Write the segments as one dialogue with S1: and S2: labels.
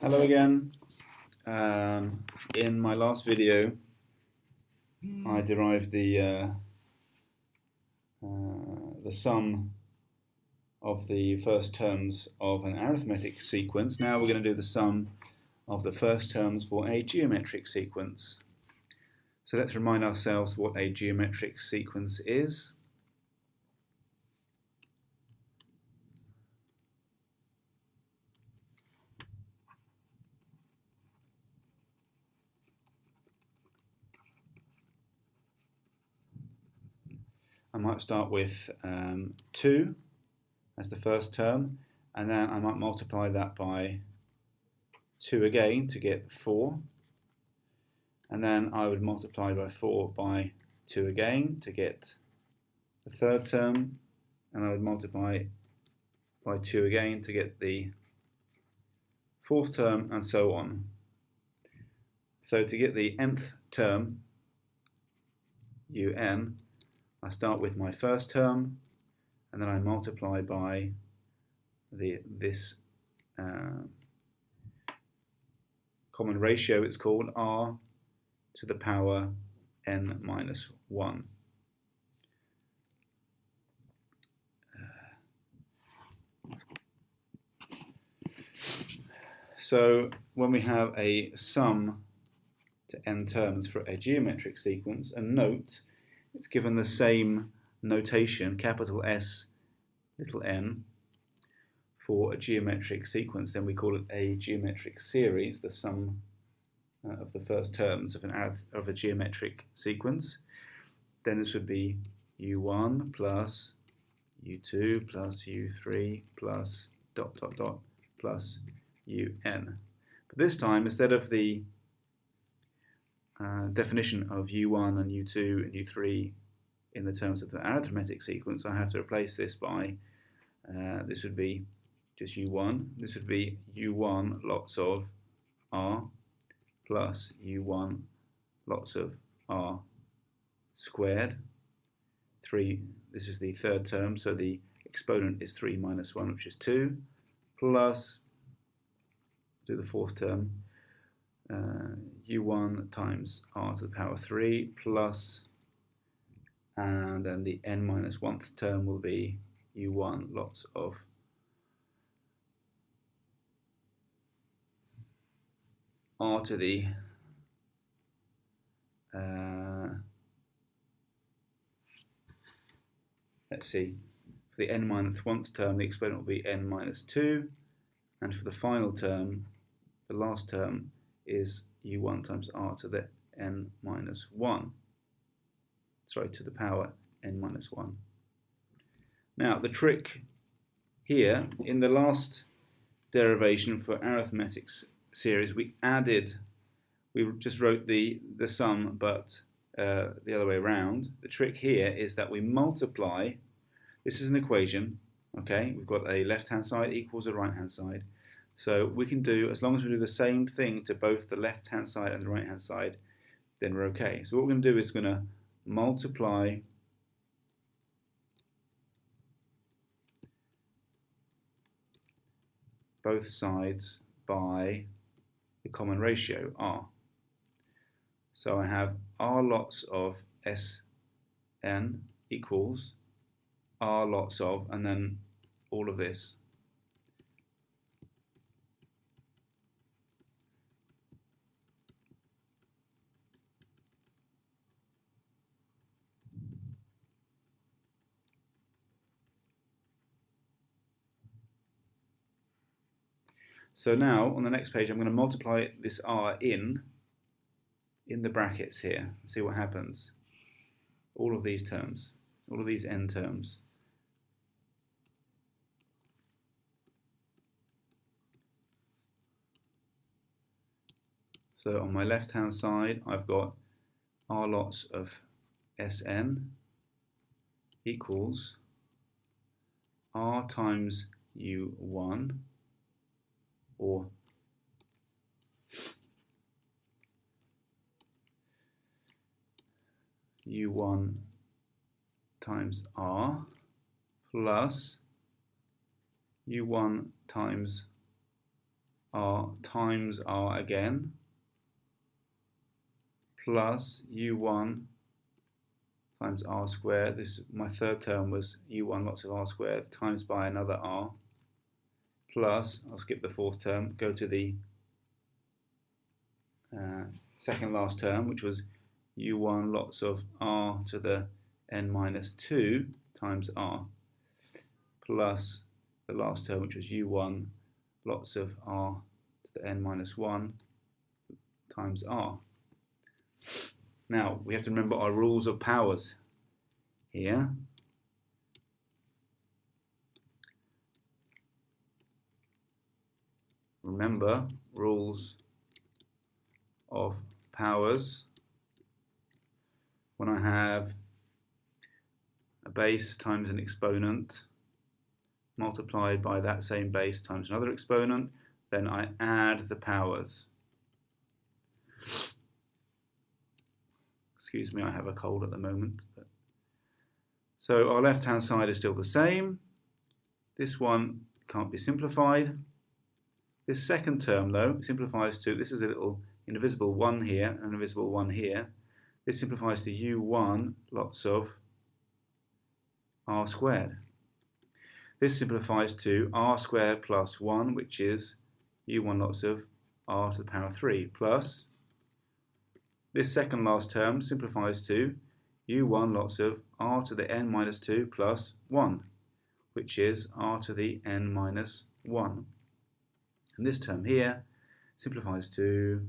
S1: Hello again. In my last video, I derived the sum of the first terms of an arithmetic sequence. Now we're going to do the sum of the first terms for a geometric sequence. So let's remind ourselves what a geometric sequence is. I might start with 2 as the first term, and then I might multiply that by 2 again to get 4, and then I would multiply by 4 by 2 again to get the third term, and I would multiply by 2 again to get the fourth term, and so on. So to get the nth term, un, I start with my first term, and then I multiply by this common ratio, it's called, r to the power n minus 1. So when we have a sum to n terms for a geometric sequence, and note it's given the same notation, capital S, little n, for a geometric sequence, then we call it a geometric series, the sum of the first terms of a geometric sequence. Then this would be u1 plus u2 plus u3 plus ... plus un. But this time, instead of the definition of u1 and u2 and u3 in the terms of the arithmetic sequence, I have to replace this by, this would be just u1, this would be u1 lots of r plus u1 lots of r squared. 3, this is the third term, so the exponent is 3 minus 1, which is 2, plus, do the fourth term, u1 times r to the power 3 plus, and then the n minus 1th term will be u1 lots of r to the let's see, for the n minus 1th term the exponent will be n minus 2, and for the final term, the last term, is u1 times r to the n minus 1. Sorry, to the power n minus 1. Now the trick here, in the last derivation for arithmetic series, we just wrote the sum, but the other way around. The trick here is that we multiply, this is an equation, okay, we've got a left hand side equals a right hand side. So we can do, as long as we do the same thing to both the left hand side and the right hand side, then we're okay. So what we're going to do is we're going to multiply both sides by the common ratio, r. So I have r lots of Sn equals r lots of, and then all of this. So now, on the next page, I'm going to multiply this r in the brackets here, and see what happens. All of these terms, all of these n terms. So on my left-hand side, I've got r lots of Sn equals r times u1, or u1 times r plus u1 times r times r again, plus u1 times r squared. This, my third term was u1 lots of r squared times by another r, plus, I'll skip the fourth term, go to the second last term, which was u1 lots of r to the n minus 2 times r, plus the last term, which was u1 lots of r to the n minus 1 times r. Now, we have to remember our rules of powers here. Remember rules of powers. When I have a base times an exponent multiplied by that same base times another exponent, then I add the powers. Excuse me, I have a cold at the moment. So our left-hand side is still the same. This one can't be simplified. This second term, though, simplifies to, this is a little invisible 1 here and invisible 1 here. This simplifies to u1 lots of r squared. This simplifies to r squared plus 1, which is u1 lots of r to the power 3, plus this second last term simplifies to u1 lots of r to the n minus 2 plus 1, which is r to the n minus 1. And this term here simplifies to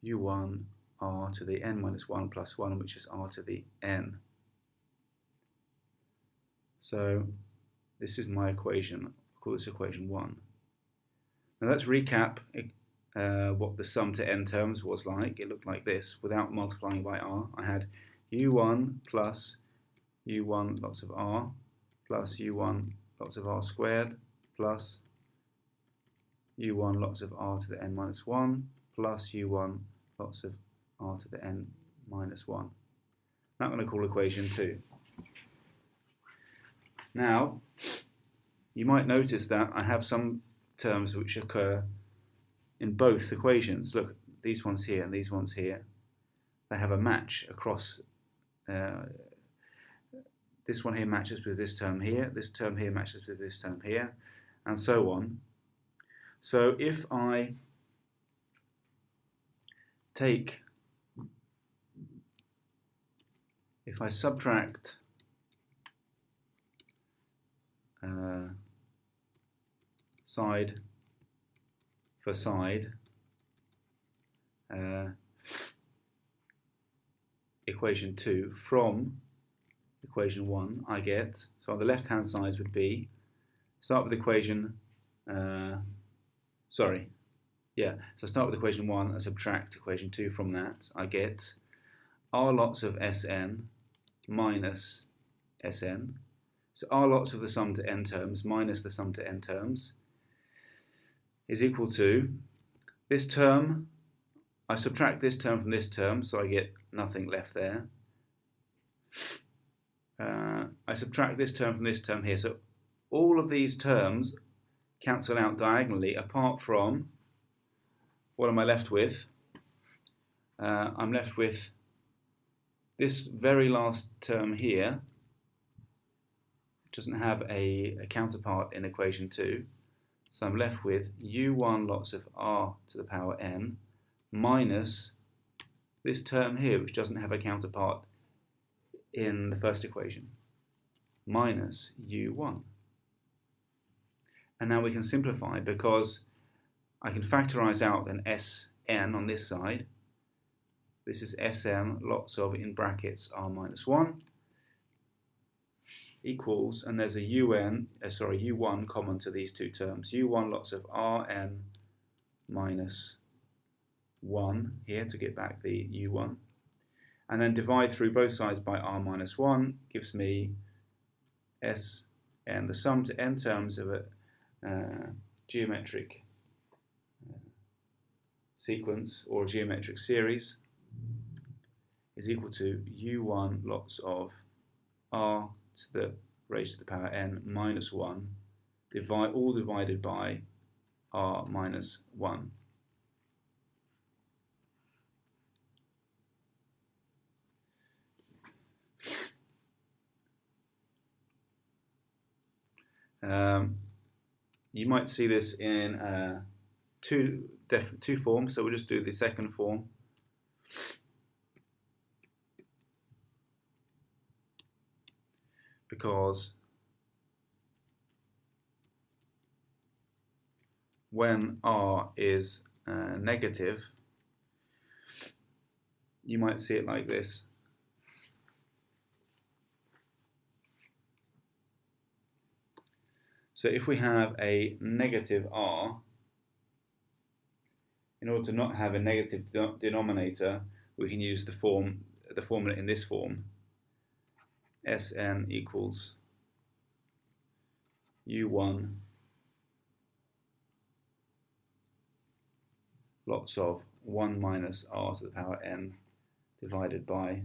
S1: u1 r to the n minus 1 plus 1, which is r to the n. So this is my equation. I'll call this equation 1. Now let's recap what the sum to n terms was like. It looked like this. Without multiplying by r, I had u1 plus u1 lots of r plus u1 lots of r squared plus u1 lots of r to the n minus 1 plus u1 lots of r to the n minus 1. That I'm going to call equation 2. Now, you might notice that I have some terms which occur in both equations. Look, these ones here and these ones here. They have a match across. This one here matches with this term here. This term here matches with this term here, and so on. So if I subtract side for side equation 2 from equation 1, I get, so on the left hand side would be, start with equation, so start with equation 1 and subtract equation 2 from that, I get r lots of Sn minus Sn. So r lots of the sum to n terms minus the sum to n terms is equal to this term. I subtract this term from this term, so I get nothing left there. I subtract this term from this term here, so all of these terms cancel out diagonally apart from, what am I left with? I'm left with this very last term here. It doesn't have a counterpart in equation 2. So I'm left with u1 lots of r to the power n minus this term here, which doesn't have a counterpart in the first equation, minus u1. And now we can simplify because I can factorize out an Sn on this side. This is Sn lots of, in brackets, r minus 1 equals, and there's a u1 common to these two terms, u1 lots of rn minus 1 here to get back the u1, and then divide through both sides by r minus 1 gives me s, and the sum to n terms of a geometric sequence or geometric series is equal to u1 lots of r to the raised to the power n minus 1, all divided by r minus 1. You might see this in two forms, so we'll just do the second form. Because when r is negative, you might see it like this. So if we have a negative r, in order to not have a negative denominator, we can use the formula in this form. Sn equals u1 lots of 1 minus r to the power n divided by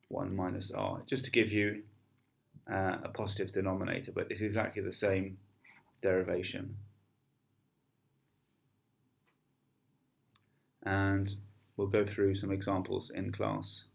S1: 1 minus r, just to give you a positive denominator, but it's exactly the same derivation. And we'll go through some examples in class.